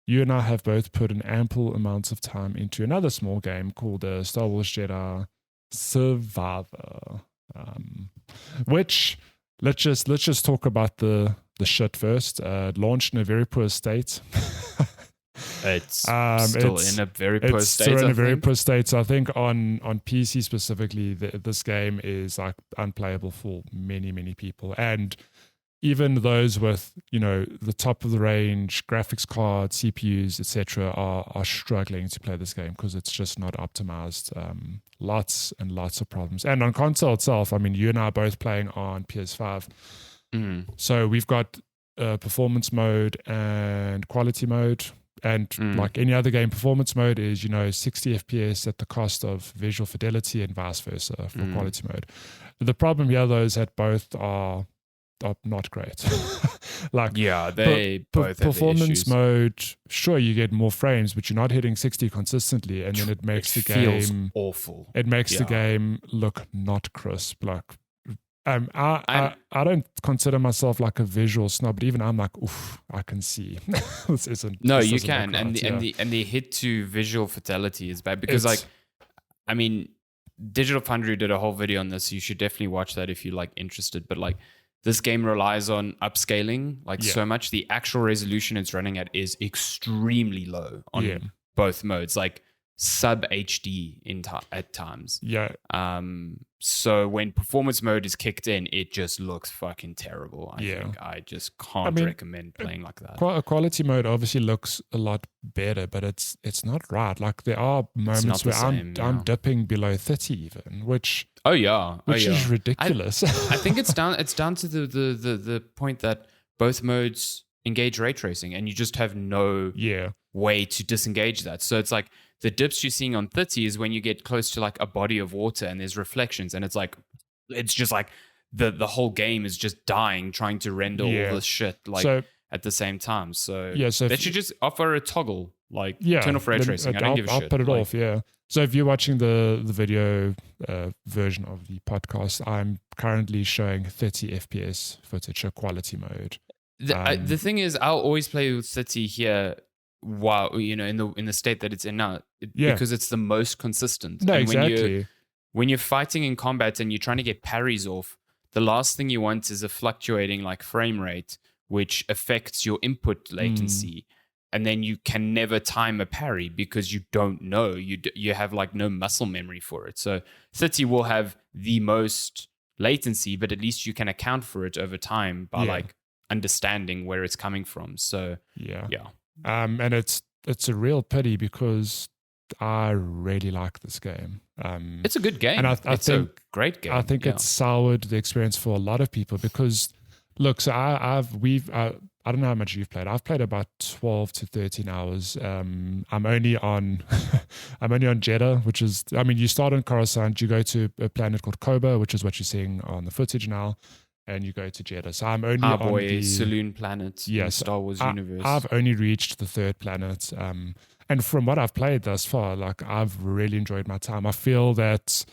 you and I have both put an ample amount of time into another small game called Star Wars Jedi Survivor, which let's just talk about the shit first. Launched in a very poor state. It's still in a very poor state. Still in a very poor state. So I think on PC specifically, this game is like unplayable for many people, and even those with the top of the range graphics cards, CPUs, etc., are struggling to play this game because it's just not optimized. Lots and lots of problems. And on console itself, I mean, you and I are both playing on PS5, so we've got performance mode and quality mode. And like any other game, performance mode is 60 FPS at the cost of visual fidelity, and vice versa for quality mode. The problem here, though, is that both are not great. Like, they both have performance mode. Sure, you get more frames, but you're not hitting 60 consistently, and then it makes the game awful. It makes the game look not crisp. Like, I don't consider myself like a visual snob, but even I'm like, oof, I can see. This isn't. No, this you doesn't can, look and right, the hit to visual fidelity is bad because, Digital Foundry did a whole video on this. You should definitely watch that if you're like interested. But like, this game relies on upscaling so much. The actual resolution it's running at is extremely low on both modes, like sub HD at times. Yeah. So when performance mode is kicked in, it just looks fucking terrible. I think I just can't recommend playing like that. Quality mode obviously looks a lot better, but it's not right. Like, there are moments where I'm dipping below 30 even, which is ridiculous. I think it's down to the point that both modes engage ray tracing, and you just have no way to disengage that. So it's like the dips you're seeing on 30 is when you get close to like a body of water and there's reflections, and it's just like the whole game is just dying trying to render all this shit at the same time. So they should just offer a toggle, turn off ray tracing. I don't give a shit. I'll put it off. So if you're watching the video version of the podcast, I'm currently showing 30 FPS footage, so quality mode. The thing is, I'll always play with 30 here while in the state that it's in now, because it's the most consistent. No, and exactly. When you're fighting in combat and you're trying to get parries off, the last thing you want is a fluctuating like frame rate, which affects your input latency. And then you can never time a parry because you don't know. You have like no muscle memory for it. So 30 will have the most latency, but at least you can account for it over time by like understanding where it's coming from. So and it's a real pity because I really like this game. It's a good game. And I it's think, a great game. I think it's soured the experience for a lot of people because, look, so I don't know how much you've played. I've played about 12 to 13 hours. I'm only on Jeddah, which is, I mean, you start on Coruscant, you go to a planet called Koba, which is what you're seeing on the footage now, and you go to Jeddah. So I'm only on the Saloon planet in the Star Wars universe. I've only reached the third planet. And from what I've played thus far, like, I've really enjoyed my time. I feel that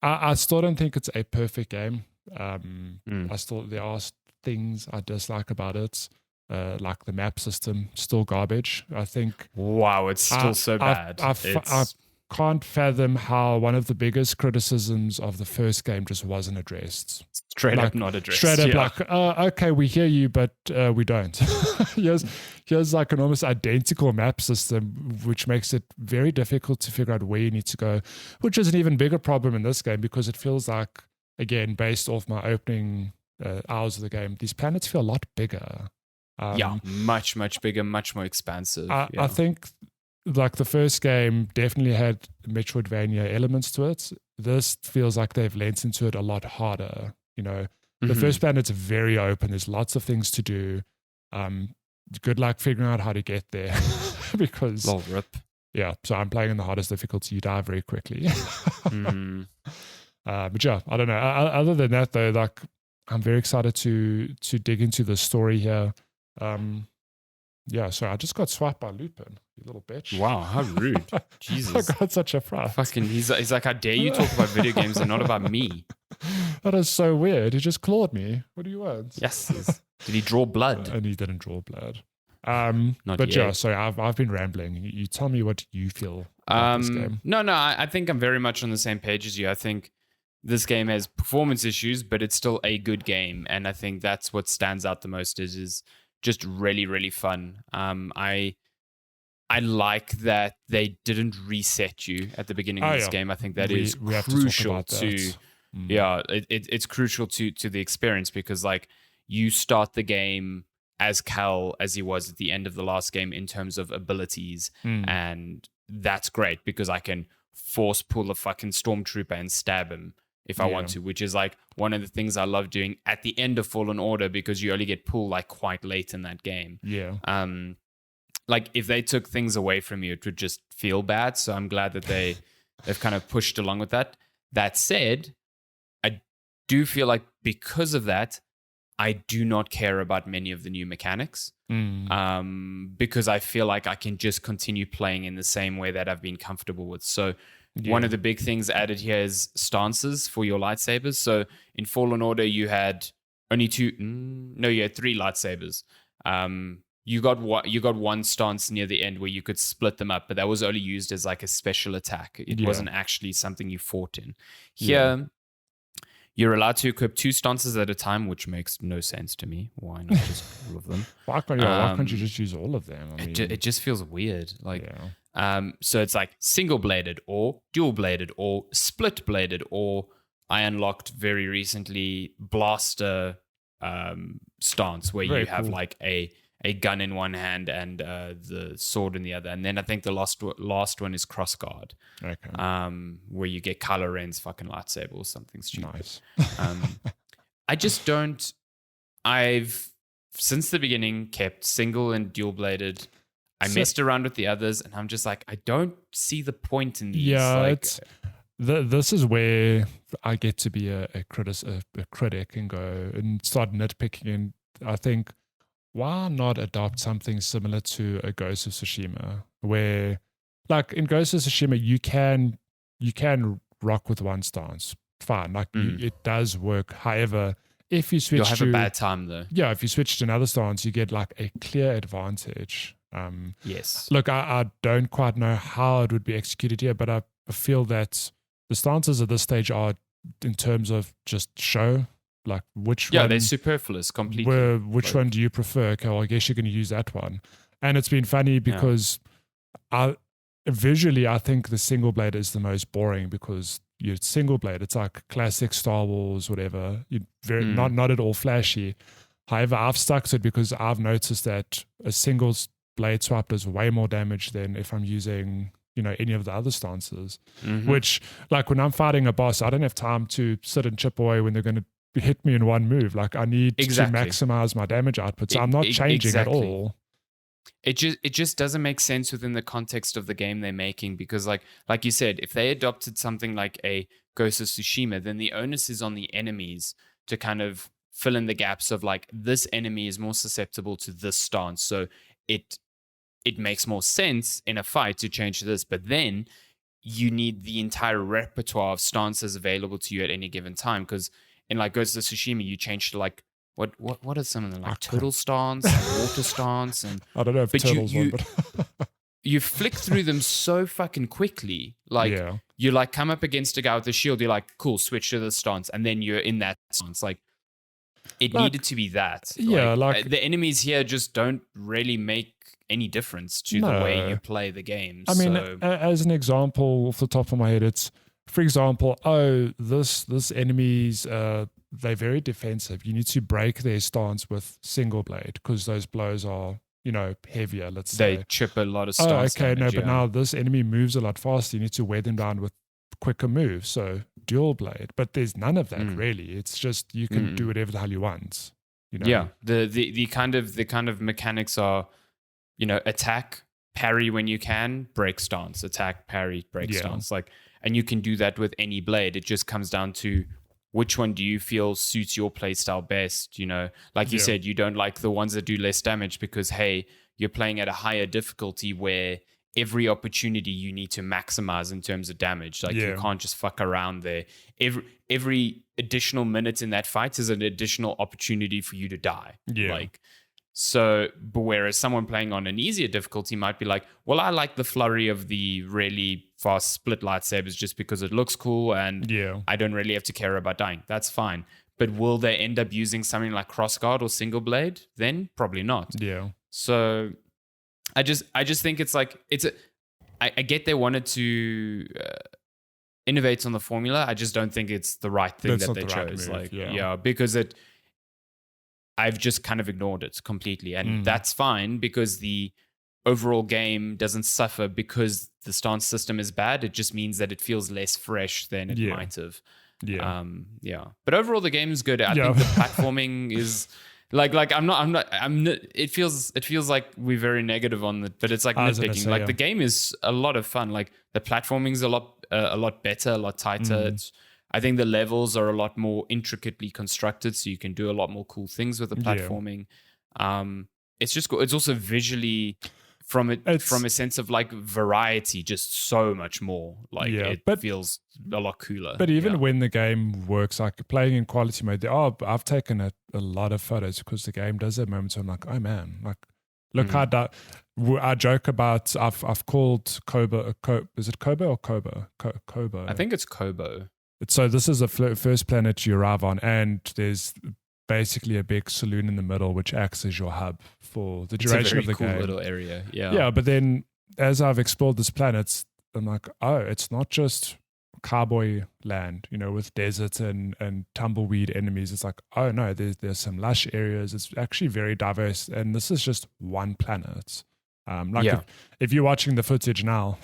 I still don't think it's a perfect game. There are things I dislike about it, like the map system, still garbage. I think. Wow, it's still so bad. I can't fathom how one of the biggest criticisms of the first game just wasn't addressed. Straight up not addressed. Straight up okay, we hear you, but we don't. Here's like an almost identical map system, which makes it very difficult to figure out where you need to go, which is an even bigger problem in this game because it feels like, again, based off my opening hours of the game, these planets feel a lot bigger. Much, much bigger, much more expansive. I think like the first game definitely had Metroidvania elements to it. This feels like they've lent into it a lot harder. The first planet's very open. There's lots of things to do. Good luck figuring out how to get there because so I'm playing in the hardest difficulty. You die very quickly. But I don't know. Other than that, though, like, I'm very excited to dig into the story here. So I just got swiped by Lupin, you little bitch. Wow, how rude. Jesus. I got such a fright. Fucking, he's like, how dare you talk about video games and not about me? That is so weird. He just clawed me. What do you want? Yes. Did he draw blood? And he didn't draw blood. Not But yet. yeah, so I've been rambling. You tell me what you feel about this game. No, I think I'm very much on the same page as you. I think this game has performance issues, but it's still a good game, and I think that's what stands out the most. Is just really, really fun. I like that they didn't reset you at the beginning of this game. I think that is crucial to it's crucial to the experience, because like you start the game as Cal as he was at the end of the last game in terms of abilities, and that's great because I can force pull a fucking stormtrooper and stab him if I want to, which is like one of the things I love doing at the end of Fallen Order, because you only get pulled like quite late in that game. Like if they took things away from you, it would just feel bad. So I'm glad that they've kind of pushed along with that. That said, I do feel like because of that, I do not care about many of the new mechanics, because I feel like I can just continue playing in the same way that I've been comfortable with. So one of the big things added here is stances for your lightsabers. So in Fallen Order, you had only you had 3 lightsabers. You got one stance near the end where you could split them up, but that was only used as like a special attack. It wasn't actually something you fought in. Here, you're allowed to equip 2 stances at a time, which makes no sense to me. Why not just all of them? Why can't you just use all of them? I mean, it just feels weird. Like, so it's like single bladed or dual bladed or split bladed, or I unlocked very recently blaster stance where you have like a gun in one hand and the sword in the other. And then I think the last one is crossguard, where you get Kylo Ren's fucking lightsaber or something stupid. Nice. I just don't... I've, since the beginning, kept single and dual-bladed. I messed around with the others, and I'm just like, I don't see the point in these. Yeah, this is where I get to be a critic and go and start nitpicking. And I think, why not adopt something similar to a Ghost of Tsushima, where, like in Ghost of Tsushima, you can rock with one stance, fine, like it does work. However, if you switch, you'll have a bad time though. Yeah, if you switch to another stance, you get like a clear advantage. Yes. Look, I don't quite know how it would be executed here, but I feel that the stances at this stage are, in terms of just show. Like which one? Yeah, they're superfluous completely. Which one do you prefer? Okay, well, I guess you're going to use that one. And it's been funny because visually, I think the single blade is the most boring, because you're single blade. It's like classic Star Wars, whatever. Not at all flashy. However, I've stuck to it because I've noticed that a single blade swap does way more damage than if I'm using, any of the other stances. Which, like when I'm fighting a boss, I don't have time to sit and chip away when they're going to hit me in one move. Like I need to maximize my damage output. So I'm not changing at all. It just doesn't make sense within the context of the game they're making, because like you said, if they adopted something like a Ghost of Tsushima, then the onus is on the enemies to kind of fill in the gaps of like, this enemy is more susceptible to this stance. So it makes more sense in a fight to change this, but then you need the entire repertoire of stances available to you at any given time, because in like Ghost of Tsushima, you change to like what are some of them, like turtle stance, water stance, and I don't know if turtles one, but you flick through them so fucking quickly. Like you like come up against a guy with a shield, you're like, cool, switch to the stance, and then you're in that stance. Like it needed to be that. Yeah, like the enemies here just don't really make any difference to the way you play the game. I mean, as an example, off the top of my head, it's, for example, this enemy's they're very defensive. You need to break their stance with single blade because those blows are, heavier. Let's say they chip a lot of stance. Damage, but now this enemy moves a lot faster. You need to wear them down with quicker moves. So dual blade, but there's none of that really. It's just you can do whatever the hell you want. Yeah, the kind of mechanics are, attack, parry when you can, break stance, attack, parry, break stance. Like, and you can do that with any blade. It just comes down to which one do you feel suits your playstyle best. Like you said, you don't like the ones that do less damage because, hey, you're playing at a higher difficulty where every opportunity you need to maximize in terms of damage. Like you can't just fuck around there. Every additional minute in that fight is an additional opportunity for you to die. Like So, but whereas someone playing on an easier difficulty might be like, well, I like the flurry of the really fast split lightsabers just because it looks cool and I don't really have to care about dying. That's fine. But will they end up using something like crossguard or single blade? Then probably not. Yeah. So I just think it's like, I get they wanted to innovate on the formula. I just don't think it's the right thing that they chose. Right move, because I've just kind of ignored it completely. And that's fine because the overall game doesn't suffer because the stance system is bad. It just means that it feels less fresh than it might have. But overall the game is good. I think the platforming is like I'm not it feels like we're very negative on it, but it's like nitpicking. Like the game is a lot of fun. Like the platforming's a lot better, a lot tighter. I think the levels are a lot more intricately constructed, so you can do a lot more cool things with the platforming. It's just cool. It's also visually from a sense of like variety, just so much more. Like it feels a lot cooler. But even when the game works, like playing in quality mode, I've taken a lot of photos because the game does have moments where I'm like, oh man, like look how I joke about I've called Kobo. Is it Kobo or Kobo? Kobo. I think it's Kobo. So this is the first planet you arrive on, and there's basically a big saloon in the middle, which acts as your hub for the duration of the game. It's a very cool little area, Yeah, but then as I've explored this planet, I'm like, oh, it's not just cowboy land, with desert and tumbleweed enemies. It's like, oh no, there's some lush areas. It's actually very diverse, and this is just one planet. If you're watching the footage now,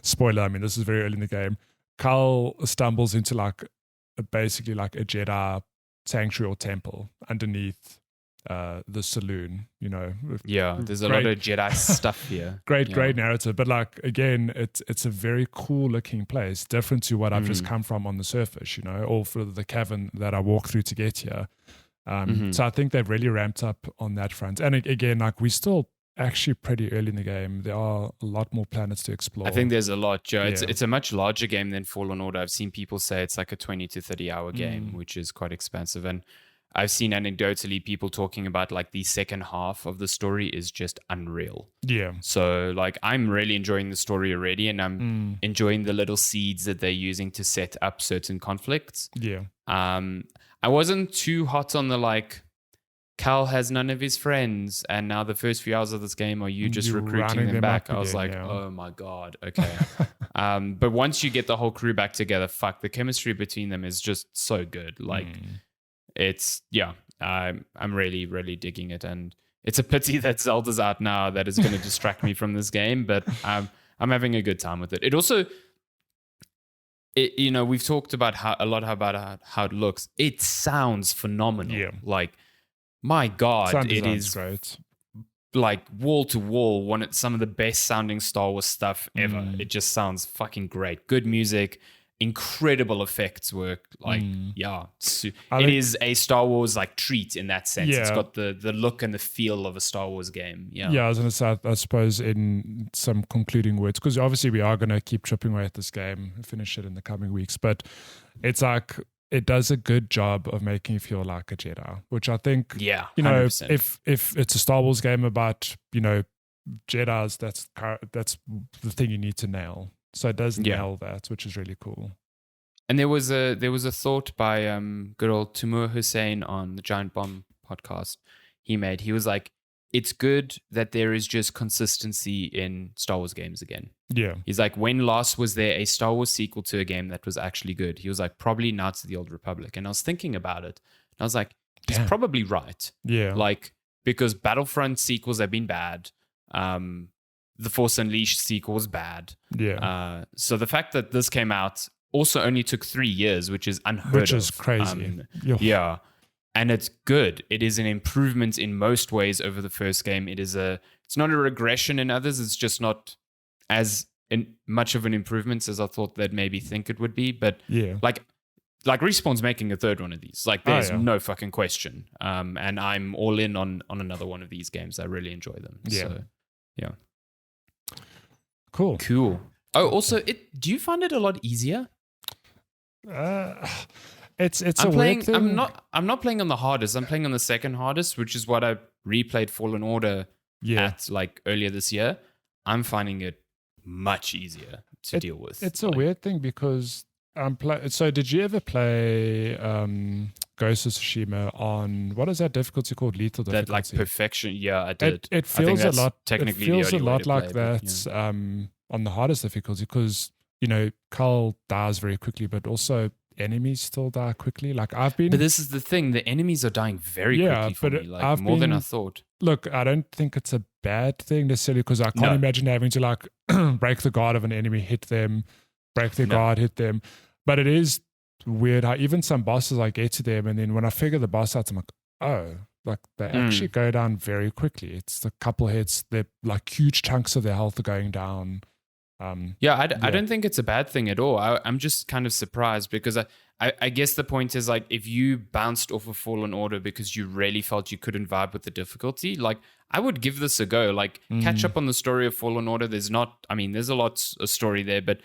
spoiler, I mean, this is very early in the game, Carl stumbles into basically like a Jedi sanctuary or temple underneath the saloon, there's a lot of Jedi stuff here. Great narrative, but like again, it's a very cool looking place, different to what I've just come from on the surface, or for the cavern that I walked through to get here. So I think they've really ramped up on that front. And again, like we still actually pretty early in the game. There are a lot more planets to explore. I think there's a lot, Joe. It's a much larger game than Fallen Order. I've seen people say it's like a 20 to 30 hour game, which is quite expensive. And I've seen anecdotally people talking about like the second half of the story is just unreal. Yeah. So like I'm really enjoying the story already, and I'm enjoying the little seeds that they're using to set up certain conflicts. Yeah. I wasn't too hot on the like, Cal has none of his friends, and now the first few hours of this game are you just recruiting them back. I was like, oh my God, okay. But once you get the whole crew back together, the chemistry between them is just so good. Like it's, I'm really, really digging it. And it's a pity that Zelda's out now that is going to distract me from this game, but I'm having a good time with it. It also, we've talked about how it looks. It sounds phenomenal. Yeah. Like, my God, it is great. Like wall to wall, some of the best sounding Star Wars stuff ever. It just sounds fucking great. Good music, incredible effects work. Like, it is a Star Wars like treat in that sense. It's got the look and the feel of a Star Wars game. Yeah, I was going to say, I suppose in some concluding words, because obviously we are going to keep chipping away at this game and finish it in the coming weeks, but it's like, it does a good job of making you feel like a Jedi, which I think, 100%. if it's a Star Wars game about, Jedis, that's the thing you need to nail. So it does nail that, which is really cool. And there was a thought by good old Timur Hussein on the Giant Bomb podcast he was like, it's good that there is just consistency in Star Wars games again. Yeah. He's like, when last was there a Star Wars sequel to a game that was actually good? He was like, probably Knights of the Old Republic. And I was thinking about it. And I was like, he's probably right. Yeah. Like, because Battlefront sequels have been bad. The Force Unleashed sequel was bad. Yeah. So the fact that this came out also only took 3 years, which is unheard of. Which is crazy. Yeah. And it's good. It is an improvement in most ways over the first game. It's not a regression in others. It's just not as much of an improvement as I thought they'd maybe think it would be. But like Respawn's making a third one of these. Like there's no fucking question. And I'm all in on another one of these games. I really enjoy them. Yeah. So, yeah. Cool. Oh, also, do you find it a lot easier? It's weird thing. I'm not playing on the hardest. I'm playing on the second hardest, which is what I replayed Fallen Order Yeah. at like earlier this year, I'm finding it much easier to deal with. It's a weird thing because so did you ever play Ghost of Tsushima on what is that difficulty called? Lethal difficulty. That like perfection. Yeah, I did. It feels a lot. Technically, it feels the a only way lot to like play it, that yeah. on the hardest difficulty because Carl dies very quickly, but also enemies still die quickly. Like I've been. But this is the thing: the enemies are dying very quickly for me, like more than I thought. Look, I don't think it's a bad thing necessarily because I can't imagine having to like break the guard of an enemy, hit them, break their guard, hit them. But it is weird how even some bosses I get to them and then when I figure the boss out, I'm like, oh, like they actually go down very quickly. It's a couple hits, they're like huge chunks of their health are going down. I don't think it's a bad thing at all. I'm just kind of surprised because I guess the point is like if you bounced off of Fallen Order because you really felt you couldn't vibe with the difficulty, like I would give this a go. Like catch up on the story of Fallen Order. There's a lot of story there, but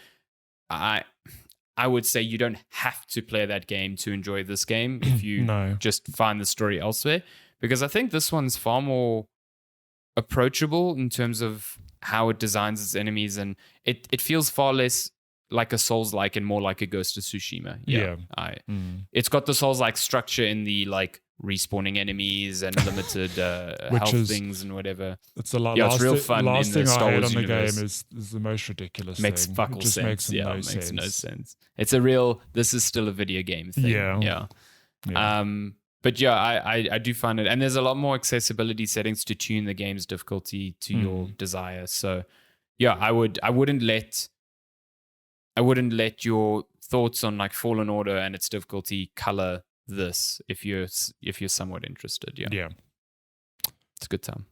I would say you don't have to play that game to enjoy this game if you just find the story elsewhere. Because I think this one's far more approachable in terms of how it designs its enemies, and it feels far less like a Souls-like and more like a Ghost of Tsushima. It's got the Souls-like structure in the like respawning enemies and limited health things and whatever. It's a lot. It's real fun. Last in the thing Star I had Wars on universe. the game is the most ridiculous makes thing. Fuck all sense. Makes no sense. It's a real. This is still a video game thing. Yeah. But I do find it, and there's a lot more accessibility settings to tune the game's difficulty to your desire. So, I wouldn't let your thoughts on like Fallen Order and its difficulty color this if you're somewhat interested. Yeah, it's a good time.